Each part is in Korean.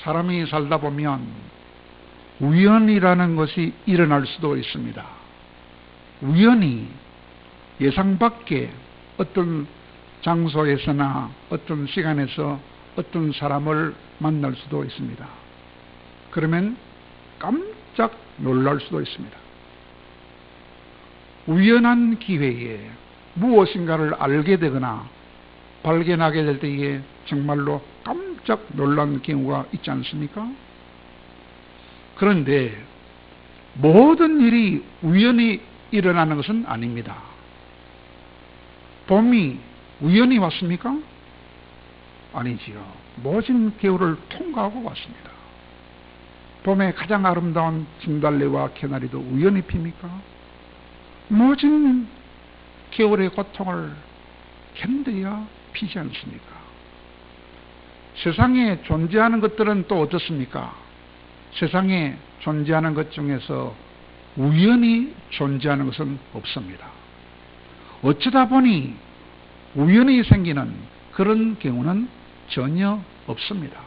사람이 살다 보면 우연이라는 것이 일어날 수도 있습니다. 우연히 예상 밖에 어떤 장소에서나 어떤 시간에서 어떤 사람을 만날 수도 있습니다. 그러면 깜짝 놀랄 수도 있습니다. 우연한 기회에 무엇인가를 알게 되거나 발견하게 될 때에 정말로 깜짝 놀란 경우가 있지 않습니까? 그런데 모든 일이 우연히 일어나는 것은 아닙니다. 봄이 우연히 왔습니까? 아니지요. 모진 겨울을 통과하고 왔습니다. 봄에 가장 아름다운 진달래와 개나리도 우연히 핍니까? 모진 겨울의 고통을 견뎌야 피지 않습니까? 세상에 존재하는 것들은 또 어떻습니까? 세상에 존재하는 것 중에서 우연히 존재하는 것은 없습니다. 어쩌다 보니 우연히 생기는 그런 경우는 전혀 없습니다.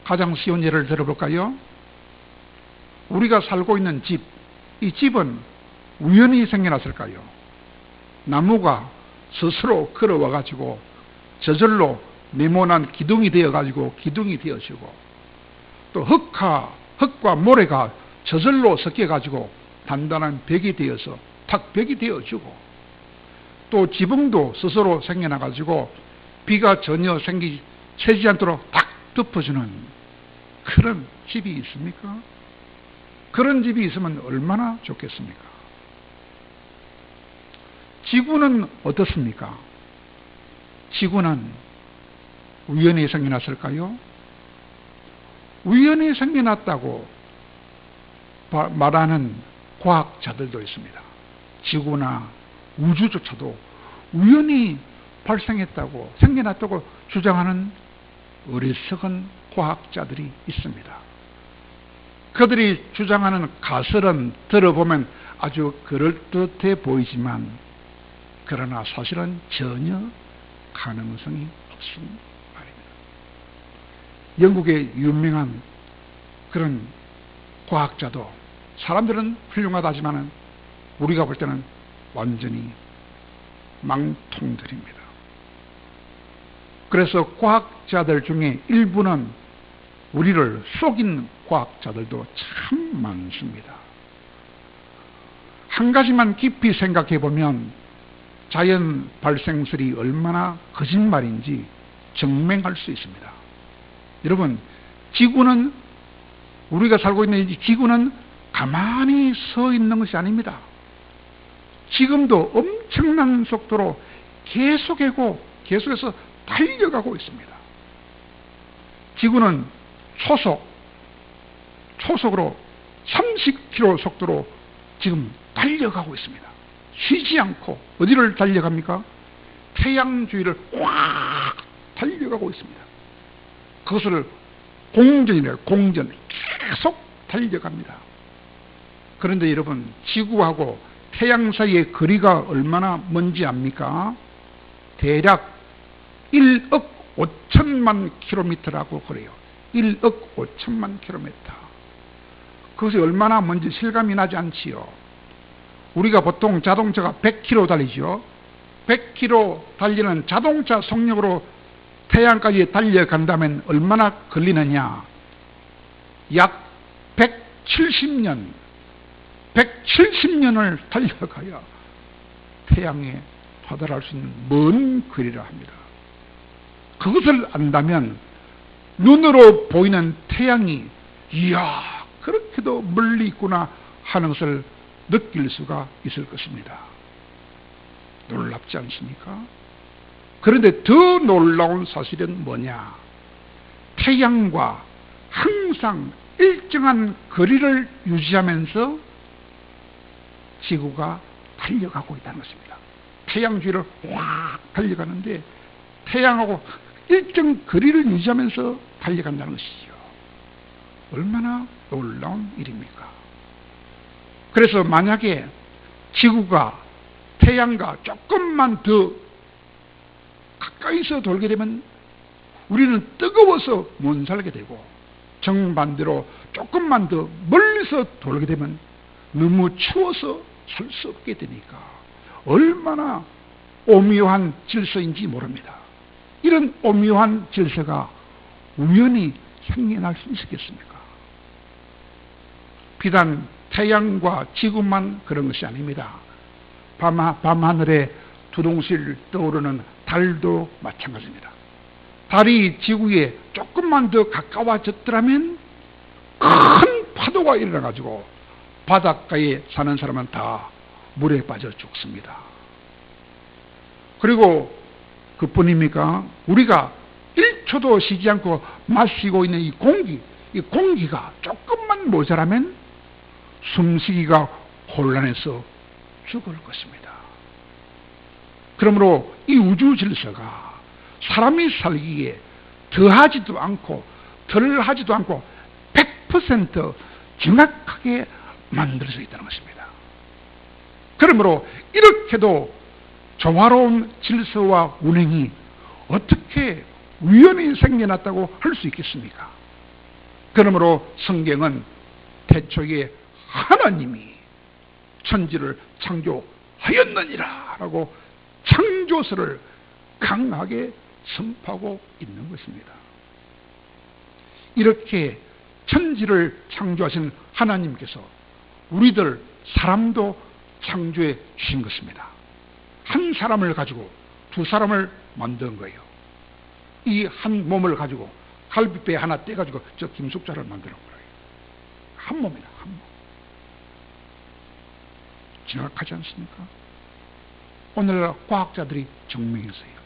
가장 쉬운 예를 들어볼까요? 우리가 살고 있는 집, 이 집은 우연히 생겨났을까요? 나무가 스스로 걸어와 가지고 저절로 네모난 기둥이 되어 가지고 기둥이 되어지고, 또 흙과 모래가 저절로 섞여 가지고 단단한 벽이 되어서 탁벽이 되어지고, 또 지붕도 스스로 생겨나 가지고 비가 전혀 새지 않도록 딱 덮어주는 그런 집이 있습니까? 그런 집이 있으면 얼마나 좋겠습니까? 지구는 어떻습니까? 지구는 우연히 생겨났을까요? 우연히 생겨났다고 말하는 과학자들도 있습니다. 지구나 우주조차도 우연히 발생했다고, 생겨났다고 주장하는 어리석은 과학자들이 있습니다. 그들이 주장하는 가설은 들어보면 아주 그럴듯해 보이지만, 그러나 사실은 전혀 가능성이 없습니다. 영국의 유명한 그런 과학자도, 사람들은 훌륭하다지만 우리가 볼 때는 완전히 망통들입니다. 그래서 과학자들 중에 일부는 우리를 속인 과학자들도 참 많습니다. 한 가지만 깊이 생각해 보면 자연 발생설이 얼마나 거짓말인지 증명할 수 있습니다. 여러분, 지구는, 우리가 살고 있는 이 지구는 가만히 서 있는 것이 아닙니다. 지금도 엄청난 속도로 계속해서 달려가고 있습니다. 지구는 초속으로 30km 속도로 지금 달려가고 있습니다. 쉬지 않고 어디를 달려갑니까? 태양 주위를 꽉 달려가고 있습니다. 그것을 공전이래요. 공전. 계속 달려갑니다. 그런데 여러분, 지구하고 태양 사이의 거리가 얼마나 먼지 압니까? 대략 1억 5천만 킬로미터라고 그래요. 1억 5천만 킬로미터. 그것이 얼마나 먼지 실감이 나지 않지요. 우리가 보통 자동차가 100km 달리죠. 100km 달리는 자동차 속력으로 태양까지 달려간다면 얼마나 걸리느냐? 약 170년을 달려가야 태양에 도달할 수 있는 먼 거리라 합니다. 그것을 안다면 눈으로 보이는 태양이, 이야, 그렇게도 멀리 있구나 하는 것을 느낄 수가 있을 것입니다. 놀랍지 않습니까? 그런데 더 놀라운 사실은 뭐냐? 태양과 항상 일정한 거리를 유지하면서 지구가 달려가고 있다는 것입니다. 태양 주위를 확 달려가는데 태양하고 일정 거리를 유지하면서 달려간다는 것이죠. 얼마나 놀라운 일입니까? 그래서 만약에 지구가 태양과 조금만 더 가까이서 돌게 되면 우리는 뜨거워서 못 살게 되고, 정반대로 조금만 더 멀리서 돌게 되면 너무 추워서 살 수 없게 되니까 얼마나 오묘한 질서인지 모릅니다. 이런 오묘한 질서가 우연히 생겨날 수 있었겠습니까? 비단 태양과 지구만 그런 것이 아닙니다. 밤하늘에 두둥실 떠오르는 달도 마찬가지입니다. 달이 지구에 조금만 더 가까워졌더라면 큰 파도가 일어나가지고 바닷가에 사는 사람은 다 물에 빠져 죽습니다. 그리고 그뿐입니까? 우리가 1초도 쉬지 않고 마시고 있는 이 공기가 조금만 모자라면 숨쉬기가 곤란해서 죽을 것입니다. 그러므로 이 우주 질서가 사람이 살기에 더하지도 않고 덜하지도 않고 100% 정확하게 만들어져 있다는 것입니다. 그러므로 이렇게도 조화로운 질서와 운행이 어떻게 우연히 생겨났다고 할 수 있겠습니까? 그러므로 성경은 태초에 하나님이 천지를 창조하였느니라 라고 창조설을 강하게 선포하고 있는 것입니다. 이렇게 천지를 창조하신 하나님께서 우리들 사람도 창조해 주신 것입니다. 한 사람을 가지고 두 사람을 만든 거예요. 이 한 몸을 가지고 갈비뼈 하나 떼가지고 저 김숙자를 만드는 거예요. 한 몸이다, 한 몸. 정확하지 않습니까? 오늘날 과학자들이 증명했어요.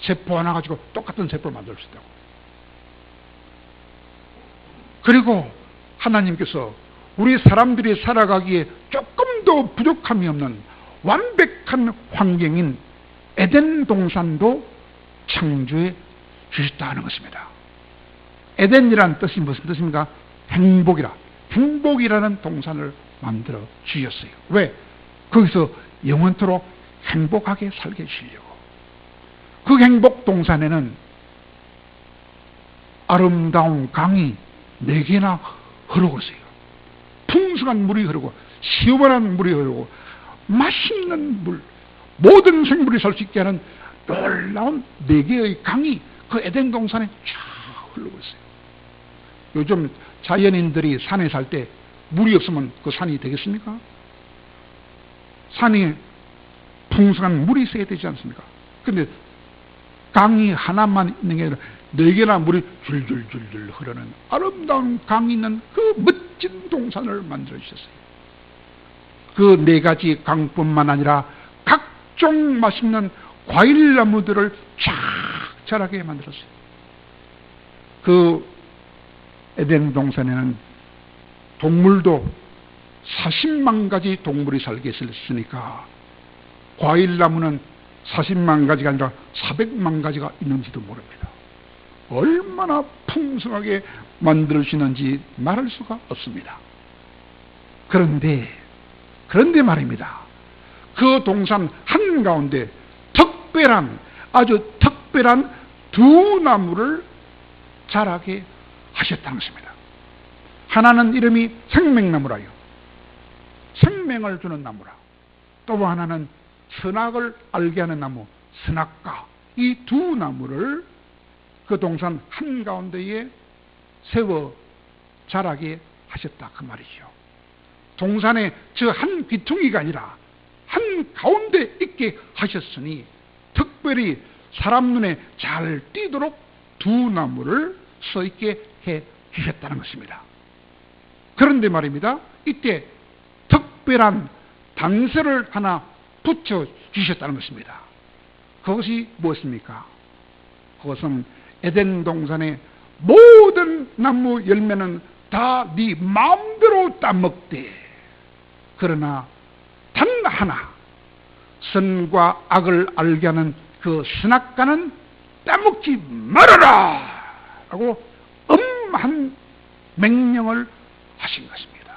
세포 하나 가지고 똑같은 세포를 만들 수 있다고. 그리고 하나님께서 우리 사람들이 살아가기에 조금도 부족함이 없는 완벽한 환경인 에덴 동산도 창조해 주셨다는 것입니다. 에덴이라는 뜻이 무슨 뜻입니까? 행복이라는 동산을 만들어 주셨어요. 왜? 거기서 영원토록 행복하게 살게 해주려고. 그 행복 동산에는 아름다운 강이 4개나 흐르고 있어요. 풍성한 물이 흐르고 시원한 물이 흐르고 맛있는 물, 모든 생물이 살 수 있게 하는 놀라운 4개의 강이 그 에덴 동산에 쫙 흐르고 있어요. 요즘 자연인들이 산에 살 때 물이 없으면 그 산이 되겠습니까? 산에 풍성한 물이 있어야 되지 않습니까? 근데 강이 하나만 있는 게 아니라 4개나 물이 줄줄줄줄 흐르는 아름다운 강이 있는 그 멋진 동산을 만들어 주셨어요. 그 4가지 강뿐만 아니라 각종 맛있는 과일나무들을 쫙 자라게 만들었어요. 그 에덴 동산에는 동물도 40만 가지 동물이 살게 했으니까 과일나무는 40만 가지가 아니라 400만 가지가 있는지도 모릅니다. 얼마나 풍성하게 만들어주시는지 말할 수가 없습니다. 그런데 말입니다. 그 동산 한가운데 아주 특별한 2 나무를 자라게 하셨다는 것입니다. 하나는 이름이 생명나무라요. 생명을 주는 나무라. 또 하나는 선악을 알게 하는 나무, 선악과. 이 2 나무를 그 동산 한가운데에 세워 자라게 하셨다 그 말이죠. 동산에 저 한 귀퉁이가 아니라 한가운데 있게 하셨으니 특별히 사람 눈에 잘 띄도록 2 나무를 서 있게 해 주셨다는 것입니다. 그런데 말입니다. 이때 특별한 단서를 하나 붙여 주셨다는 것입니다. 그것이 무엇입니까? 그것은 에덴 동산의 모든 나무 열매는 다 네 마음대로 따먹되 그러나 단 하나 선과 악을 알게 하는 그 선악과는 따먹지 말아라 라고 엄한 명령을 하신 것입니다.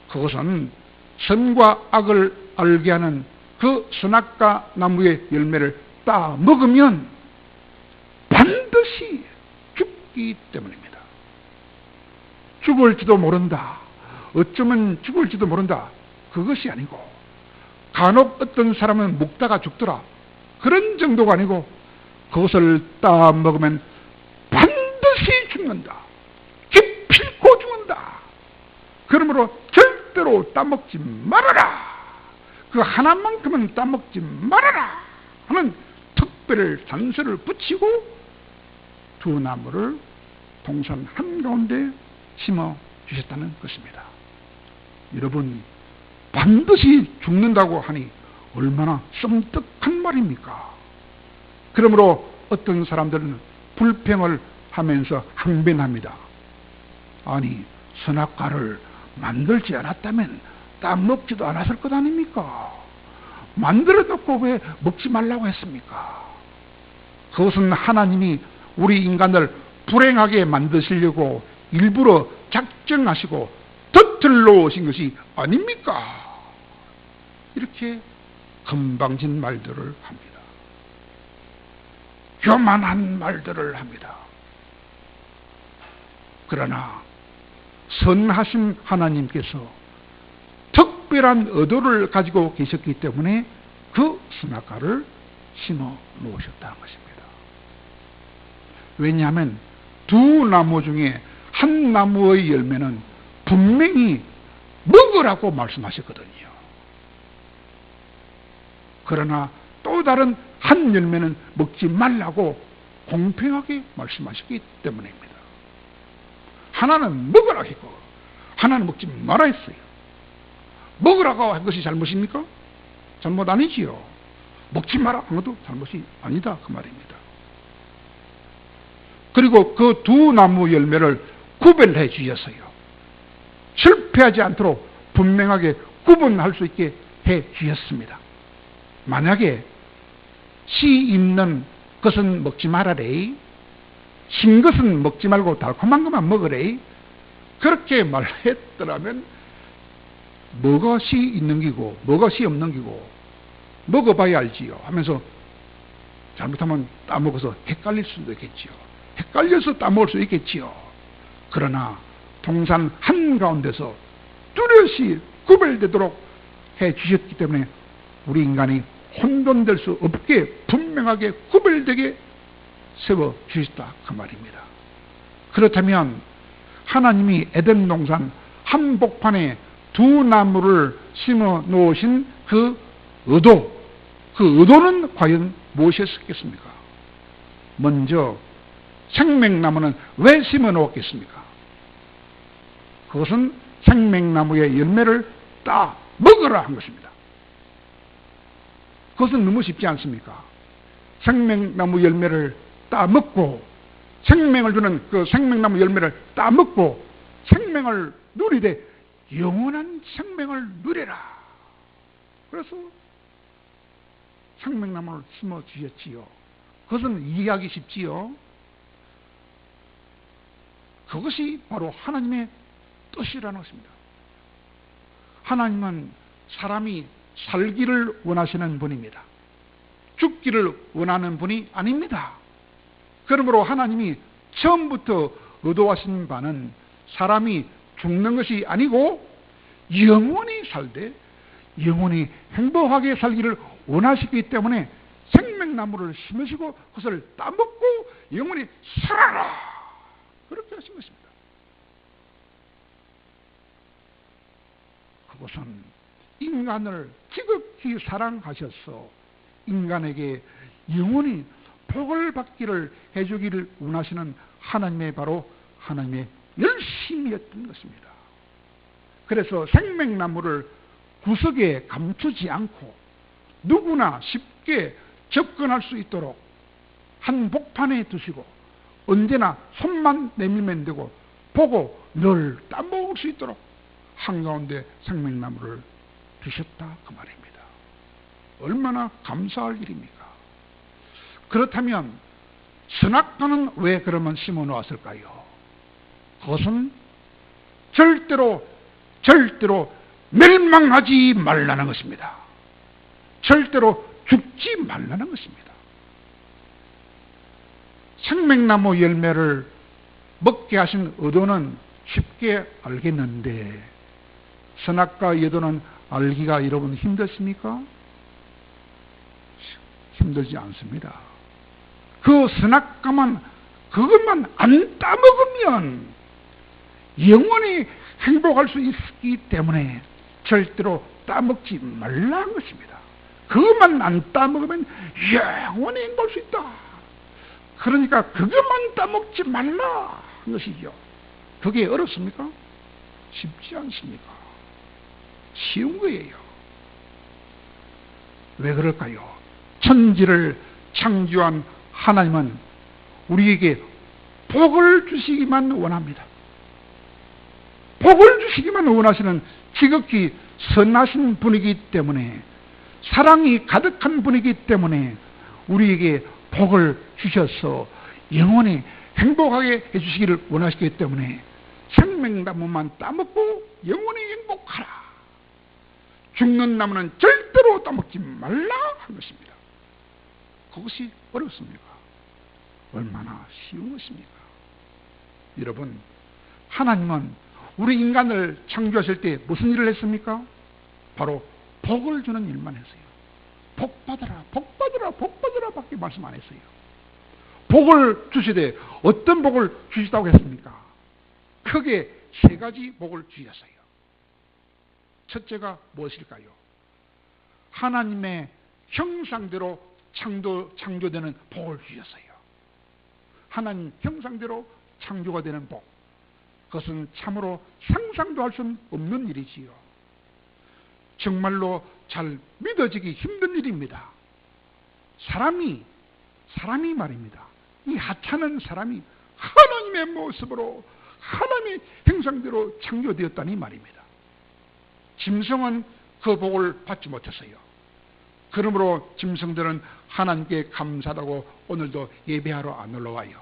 그것은 선과 악을 알게 하는 그 선악과 나무의 열매를 따 먹으면 반드시 죽기 때문입니다. 죽을지도 모른다. 어쩌면 죽을지도 모른다. 그것이 아니고 간혹 어떤 사람은 먹다가 죽더라. 그런 정도가 아니고 그것을 따 먹으면 반드시 죽는다. 기필코 죽는다. 그러므로 절대로 따먹지 말아라. 그 하나만큼은 따먹지 말아라 하는 특별 단서를 붙이고 두 나무를 동산 한가운데 심어 주셨다는 것입니다. 여러분, 반드시 죽는다고 하니 얼마나 썸뜩한 말입니까? 그러므로 어떤 사람들은 불평을 하면서 항변합니다. 아니, 선악과를 만들지 않았다면 따먹지도 않았을 것 아닙니까? 만들어 놓고 왜 먹지 말라고 했습니까? 그것은 하나님이 우리 인간을 불행하게 만드시려고 일부러 작정하시고 덧들러 오신 것이 아닙니까? 이렇게 건방진 말들을 합니다. 교만한 말들을 합니다. 그러나 선하신 하나님께서 특별한 의도를 가지고 계셨기 때문에 그 선악과를 심어 놓으셨다는 것입니다. 왜냐하면 두 나무 중에 한 나무의 열매는 분명히 먹으라고 말씀하셨거든요. 그러나 또 다른 한 열매는 먹지 말라고 공평하게 말씀하셨기 때문입니다. 하나는 먹으라 했고 하나는 먹지 마라 했어요. 먹으라고 한 것이 잘못입니까? 잘못 아니지요. 먹지 마라 한 것도 잘못이 아니다 그 말입니다. 그리고 그 두 나무 열매를 구별해 주셨어요. 실패하지 않도록 분명하게 구분할 수 있게 해 주셨습니다. 만약에 씨 있는 것은 먹지 말아래, 신 것은 먹지 말고 달콤한 것만 먹으래, 그렇게 말했더라면 뭐가 씨 있는 기고 뭐가 씨 없는 기고 먹어봐야 알지요 하면서 잘못하면 따먹어서 헷갈릴 수도 있겠지요. 헷갈려서 따먹을 수 있겠지요. 그러나 동산 한가운데서 뚜렷이 구별되도록 해 주셨기 때문에 우리 인간이 혼돈될 수 없게 분명하게 구별되게 세워 주셨다 그 말입니다. 그렇다면 하나님이 에덴 동산 한복판에 두 나무를 심어 놓으신 그 의도는 과연 무엇이었겠습니까? 먼저 생명나무는 왜 심어 놓았겠습니까? 그것은 생명나무의 열매를 따 먹으라 한 것입니다. 그것은 너무 쉽지 않습니까? 생명나무 열매를 따 먹고 생명을 주는 그 생명나무 열매를 따 먹고 생명을 누리되 영원한 생명을 누리라. 그래서 생명나무를 심어 주셨지요. 그것은 이해하기 쉽지요. 그것이 바로 하나님의 뜻이라는 것입니다. 하나님은 사람이 살기를 원하시는 분입니다. 죽기를 원하는 분이 아닙니다. 그러므로 하나님이 처음부터 의도하신 바는 사람이 죽는 것이 아니고 영원히 살되 영원히 행복하게 살기를 원하시기 때문에 생명나무를 심으시고 그것을 따먹고 영원히 살아라 그렇게 하신 것입니다. 그것은 인간을 지극히 사랑하셔서 인간에게 영원히 복을 받기를 해주기를 원하시는 하나님의 바로 하나님의 열심이었던 것입니다. 그래서 생명나무를 구석에 감추지 않고 누구나 쉽게 접근할 수 있도록 한 복판에 두시고 언제나 손만 내밀면 되고 보고 늘 따먹을 수 있도록 한가운데 생명나무를 두셨다 그 말입니다. 얼마나 감사할 일입니까? 그렇다면 선악과는 왜 그러면 심어 놓았을까요? 그것은 절대로 멸망하지 말라는 것입니다. 절대로 죽지 말라는 것입니다. 생명나무 열매를 먹게 하신 의도는 쉽게 알겠는데 선악과 여도는 알기가 여러분 힘드십니까? 힘들지 않습니다. 그 선악과만 그것만 안 따먹으면 영원히 행복할 수 있기 때문에 절대로 따먹지 말라는 것입니다. 그것만 안 따먹으면 영원히 행복할 수 있다. 그러니까 그것만 따먹지 말라 하는 것이죠. 그게 어렵습니까? 쉽지 않습니까? 쉬운 거예요. 왜 그럴까요? 천지를 창조한 하나님은 우리에게 복을 주시기만 원합니다. 복을 주시기만 원하시는 지극히 선하신 분이기 때문에, 사랑이 가득한 분이기 때문에 우리에게 복을 주셔서 영원히 행복하게 해주시기를 원하시기 때문에 생명나무만 따먹고 영원히 행복하라. 죽는 나무는 절대로 따먹지 말라 한 것입니다. 그것이 어렵습니까? 얼마나 쉬운 것입니까? 여러분, 하나님은 우리 인간을 창조하실 때 무슨 일을 했습니까? 바로 복을 주는 일만 했어요. 복 받아라, 복 받아라, 복 받아라 밖에 말씀 안 했어요. 복을 주시되 어떤 복을 주시다고 했습니까? 크게 세 가지 복을 주셨어요. 첫째가 무엇일까요? 하나님의 형상대로 창조되는 복을 주셨어요. 하나님 형상대로 창조가 되는 복. 그것은 참으로 상상도 할 수 없는 일이지요. 정말로 잘 믿어지기 힘든 일입니다. 사람이 말입니다. 이 하찮은 사람이 하나님의 모습으로 하나님의 형상대로 창조되었다니 말입니다. 짐승은 그 복을 받지 못했어요. 그러므로 짐승들은 하나님께 감사하다고 오늘도 예배하러 안 올라와요.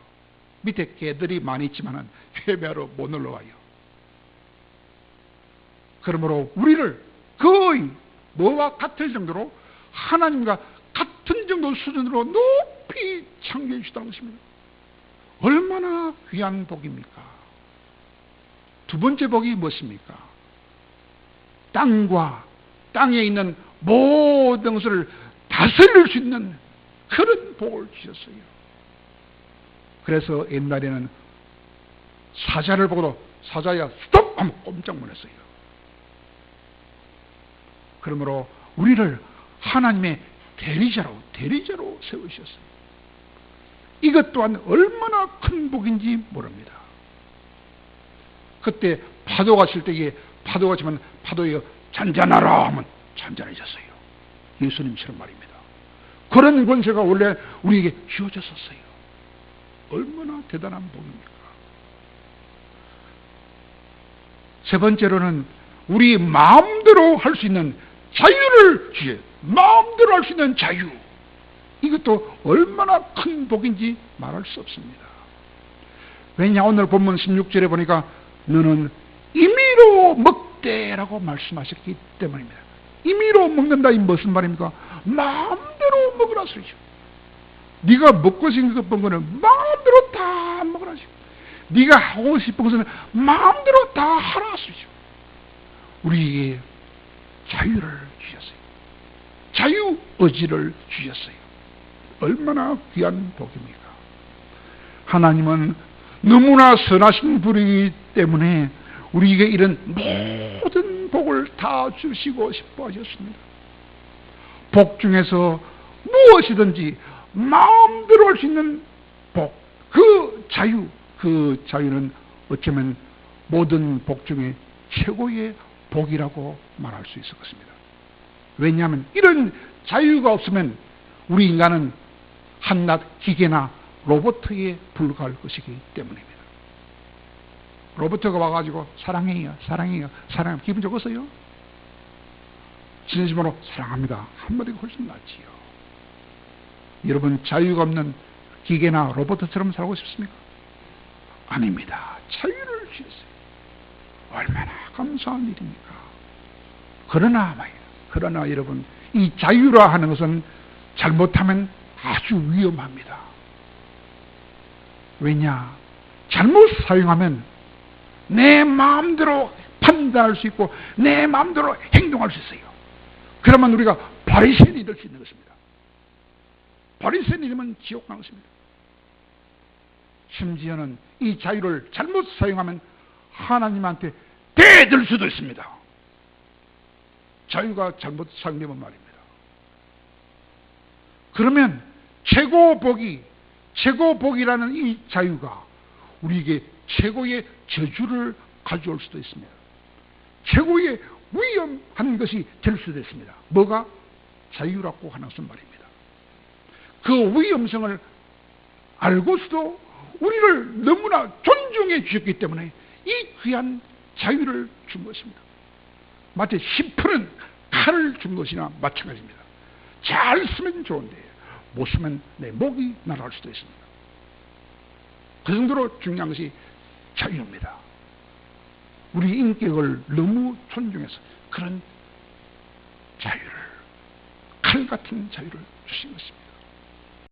밑에 개들이 많이 있지만 예배하러 못 올라와요. 그러므로 우리를 거의 뭐와 같을 정도로 하나님과 같은 정도 수준으로 높이 창조해 주셨다는 것입니다. 얼마나 귀한 복입니까? 두 번째 복이 무엇입니까? 땅과 땅에 있는 모든 것을 다스릴 수 있는 그런 복을 주셨어요. 그래서 옛날에는 사자를 보고도 사자야 스톱! 하면 꼼짝 놀랐어요. 그러므로 우리를 하나님의 대리자로 세우셨어요. 이것 또한 얼마나 큰 복인지 모릅니다. 그때 파도가 칠 때에 파도가 치면 파도에 잔잔하라 하면 잔잔해졌어요. 예수님처럼 말입니다. 그런 권세가 원래 우리에게 주어졌었어요. 얼마나 대단한 복입니까? 세 번째로는 우리 마음대로 할 수 있는 자유를 주셔요. 마음대로 할 수 있는 자유. 이것도 얼마나 큰 복인지 말할 수 없습니다. 왜냐, 오늘 본문 16절에 보니까 너는 임의로 먹되라고 말씀하셨기 때문입니다. 임의로 먹는다, 이 무슨 말입니까? 마음대로 먹으라 소리죠. 네가 먹고 싶은 거는 마음대로 다 먹으라 소리죠. 네가 하고 싶은 것은 마음대로 다 하라 소리죠. 우리에게 자유를 주셨어요. 자유 의지를 주셨어요. 얼마나 귀한 복입니까? 하나님은 너무나 선하신 분이기 때문에 우리에게 이런 모든 복을 다 주시고 싶어 하셨습니다. 복 중에서 무엇이든지 마음대로 할 수 있는 복, 그 자유는 어쩌면 모든 복 중에 최고의 복이라고 말할 수 있을 것입니다. 왜냐하면 이런 자유가 없으면 우리 인간은 한낱 기계나 로봇에 불과할 것이기 때문입니다. 로봇가 와가지고 사랑해요. 기분 좋겠어요? 진심으로 사랑합니다. 한마디가 훨씬 낫지요. 여러분, 자유가 없는 기계나 로봇처럼 살고 싶습니까? 아닙니다. 자유를 주셨어요. 얼마나 감사한 일입니까? 그러나 여러분, 이 자유라 하는 것은 잘못하면 아주 위험합니다. 왜냐? 잘못 사용하면 내 마음대로 판단할 수 있고 내 마음대로 행동할 수 있어요. 그러면 우리가 바리새인이 될 수 있는 것입니다. 바리새인이 되면 지옥 가는 것입니다. 심지어는 이 자유를 잘못 사용하면 하나님한테 대들 수도 있습니다. 자유가 잘못 사용되면 말입니다. 그러면 최고복이라는 이 자유가 우리에게 최고의 저주를 가져올 수도 있습니다. 최고의 위험한 것이 될 수도 있습니다. 뭐가? 자유라고 하는 것은 말입니다. 그 위험성을 알고서도 우리를 너무나 존중해 주셨기 때문에 이 귀한 자유를 준 것입니다. 마치 심푸른 칼을 준 것이나 마찬가지입니다. 잘 쓰면 좋은데 못 쓰면 내 목이 날아갈 수도 있습니다. 그 정도로 중요한 것이 자유입니다. 우리 인격을 너무 존중해서 그런 자유를, 칼 같은 자유를 주신 것입니다.